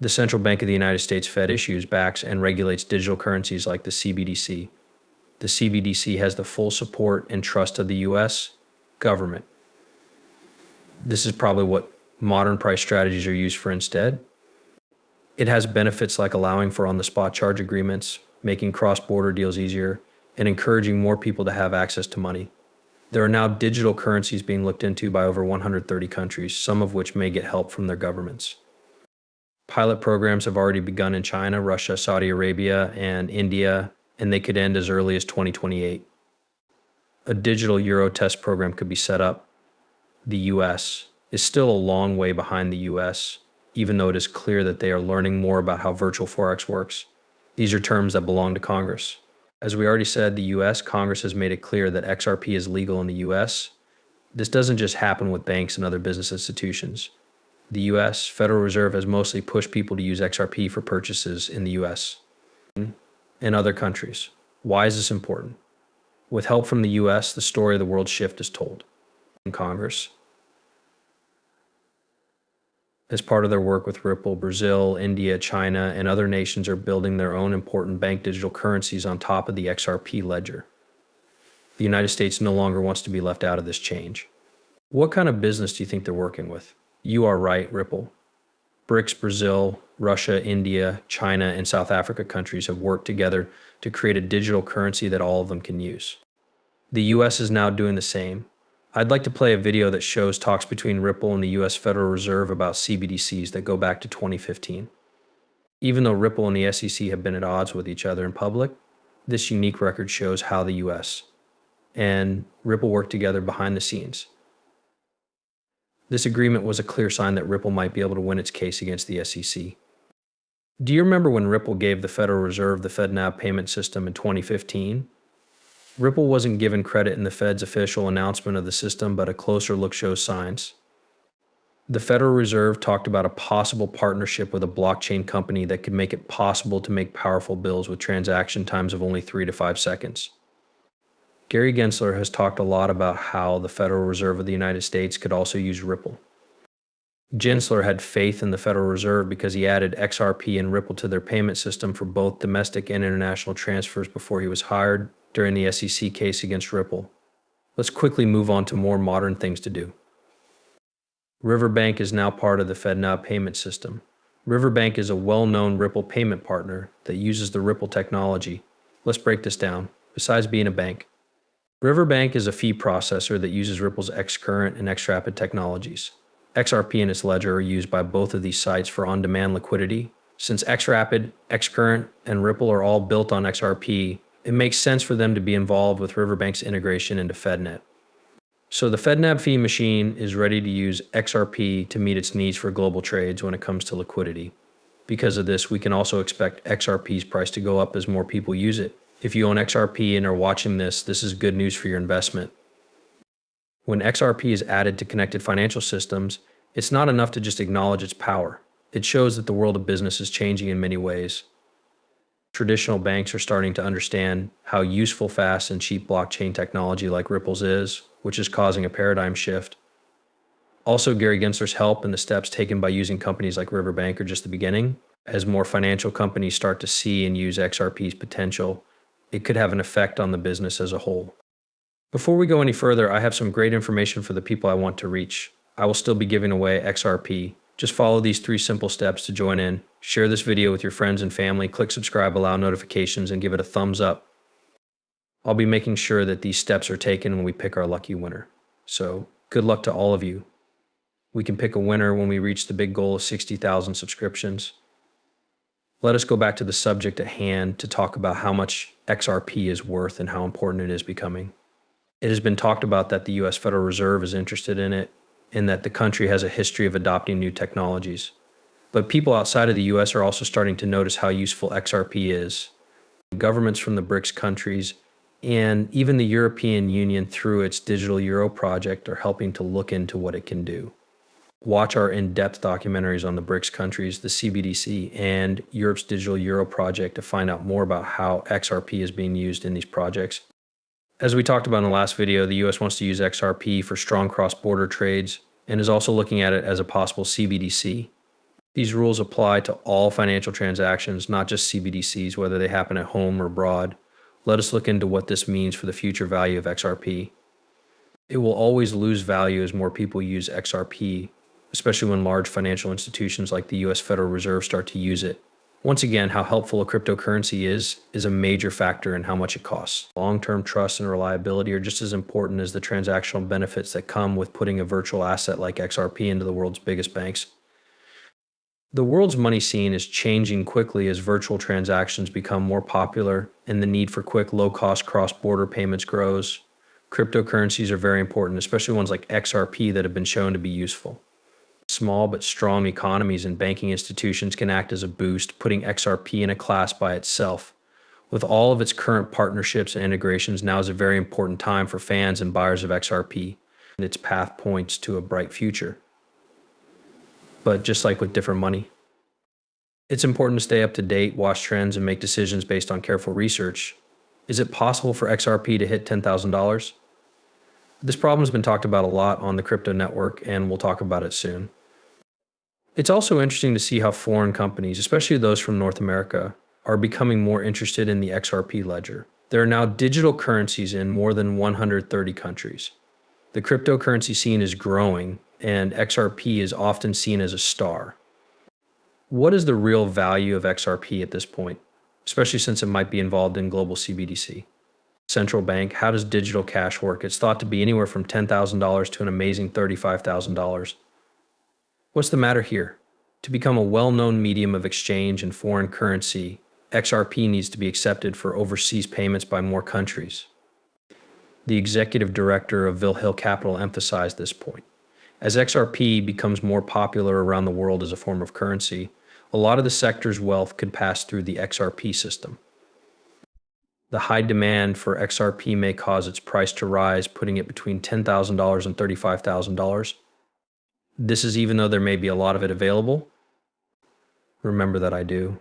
The Central Bank of the United States Fed issues, backs, and regulates digital currencies like the CBDC. The CBDC has the full support and trust of the US government. This is probably what modern price strategies are used for instead. It has benefits like allowing for on-the-spot charge agreements, making cross-border deals easier, and encouraging more people to have access to money. There are now digital currencies being looked into by over 130 countries, some of which may get help from their governments. Pilot programs have already begun in China, Russia, Saudi Arabia, and India, and they could end as early as 2028. A digital euro test program could be set up. The US is still a long way behind the US, even though it is clear that they are learning more about how virtual Forex works. These are terms that belong to Congress. As we already said, the US Congress has made it clear that XRP is legal in the US. This doesn't just happen with banks and other business institutions. The US Federal Reserve has mostly pushed people to use XRP for purchases in the US and other countries. Why is this important? With help from the US, the story of the world shift is told. In Congress, as part of their work with Ripple, Brazil, India, China, and other nations are building their own important bank digital currencies on top of the XRP ledger. The United States no longer wants to be left out of this change. What kind of business do you think they're working with? You are right, Ripple. BRICS, Brazil, Russia, India, China, and South Africa countries have worked together to create a digital currency that all of them can use. The US is now doing the same. I'd like to play a video that shows talks between Ripple and the US Federal Reserve about CBDCs that go back to 2015. Even though Ripple and the SEC have been at odds with each other in public, this unique record shows how the US and Ripple worked together behind the scenes. This agreement was a clear sign that Ripple might be able to win its case against the SEC. Do you remember when Ripple gave the Federal Reserve the FedNow payment system in 2015? Ripple wasn't given credit in the Fed's official announcement of the system, but a closer look shows signs. The Federal Reserve talked about a possible partnership with a blockchain company that could make it possible to make powerful bills with transaction times of only 3 to 5 seconds. Gary Gensler has talked a lot about how the Federal Reserve of the United States could also use Ripple. Gensler had faith in the Federal Reserve because he added XRP and Ripple to their payment system for both domestic and international transfers before he was hired during the SEC case against Ripple. Let's quickly move on to more modern things to do. Riverbank is now part of the FedNow payment system. Riverbank is a well-known Ripple payment partner that uses the Ripple technology. Let's break this down. Besides being a bank, Riverbank is a fee processor that uses Ripple's Xcurrent and Xrapid technologies. XRP and its ledger are used by both of these sites for on-demand liquidity. Since Xrapid, Xcurrent, and Ripple are all built on XRP, it makes sense for them to be involved with Riverbank's integration into FedNet. So the FedNab fee machine is ready to use XRP to meet its needs for global trades when it comes to liquidity. Because of this, we can also expect XRP's price to go up as more people use it. If you own XRP and are watching this, this is good news for your investment. When XRP is added to connected financial systems, it's not enough to just acknowledge its power. It shows that the world of business is changing in many ways. Traditional banks are starting to understand how useful fast and cheap blockchain technology like Ripple's is, which is causing a paradigm shift. Also, Gary Gensler's help and the steps taken by using companies like Riverbank are just the beginning. As more financial companies start to see and use XRP's potential, it could have an effect on the business as a whole. Before we go any further, I have some great information for the people I want to reach. I will still be giving away XRP. Just follow these 3 simple steps to join in. Share this video with your friends and family, click subscribe, allow notifications, and give it a thumbs up. I'll be making sure that these steps are taken when we pick our lucky winner. So good luck to all of you. We can pick a winner when we reach the big goal of 60,000 subscriptions. Let us go back to the subject at hand to talk about how much XRP is worth and how important it is becoming. It has been talked about that the US Federal Reserve is interested in it and that the country has a history of adopting new technologies. But people outside of the US are also starting to notice how useful XRP is. Governments from the BRICS countries and even the European Union through its digital euro project are helping to look into what it can do. Watch our in-depth documentaries on the BRICS countries, the CBDC, and Europe's digital euro project to find out more about how XRP is being used in these projects. As we talked about in the last video, the US wants to use XRP for strong cross-border trades and is also looking at it as a possible CBDC. These rules apply to all financial transactions, not just CBDCs, whether they happen at home or abroad. Let us look into what this means for the future value of XRP. It will always lose value as more people use XRP, especially when large financial institutions like the US Federal Reserve start to use it. Once again, how helpful a cryptocurrency is a major factor in how much it costs. Long-term trust and reliability are just as important as the transactional benefits that come with putting a virtual asset like XRP into the world's biggest banks. The world's money scene is changing quickly as virtual transactions become more popular and the need for quick, low-cost cross-border payments grows. Cryptocurrencies are very important, especially ones like XRP that have been shown to be useful. Small but strong economies and banking institutions can act as a boost, putting XRP in a class by itself. With all of its current partnerships and integrations, now is a very important time for fans and buyers of XRP, and its path points to a bright future. But just like with different money, it's important to stay up to date, watch trends, and make decisions based on careful research. Is it possible for XRP to hit $10,000? This problem has been talked about a lot on the crypto network, and we'll talk about it soon. It's also interesting to see how foreign companies, especially those from North America, are becoming more interested in the XRP ledger. There are now digital currencies in more than 130 countries. The cryptocurrency scene is growing, and XRP is often seen as a star. What is the real value of XRP at this point, especially since it might be involved in global CBDC? Central bank, how does digital cash work? It's thought to be anywhere from $10,000 to an amazing $35,000. What's the matter here? To become a well-known medium of exchange in foreign currency, XRP needs to be accepted for overseas payments by more countries. The executive director of Will Hill Capital emphasized this point. As XRP becomes more popular around the world as a form of currency, a lot of the sector's wealth could pass through the XRP system. The high demand for XRP may cause its price to rise, putting it between $10,000 and $35,000. This is even though there may be a lot of it available. Remember that I do.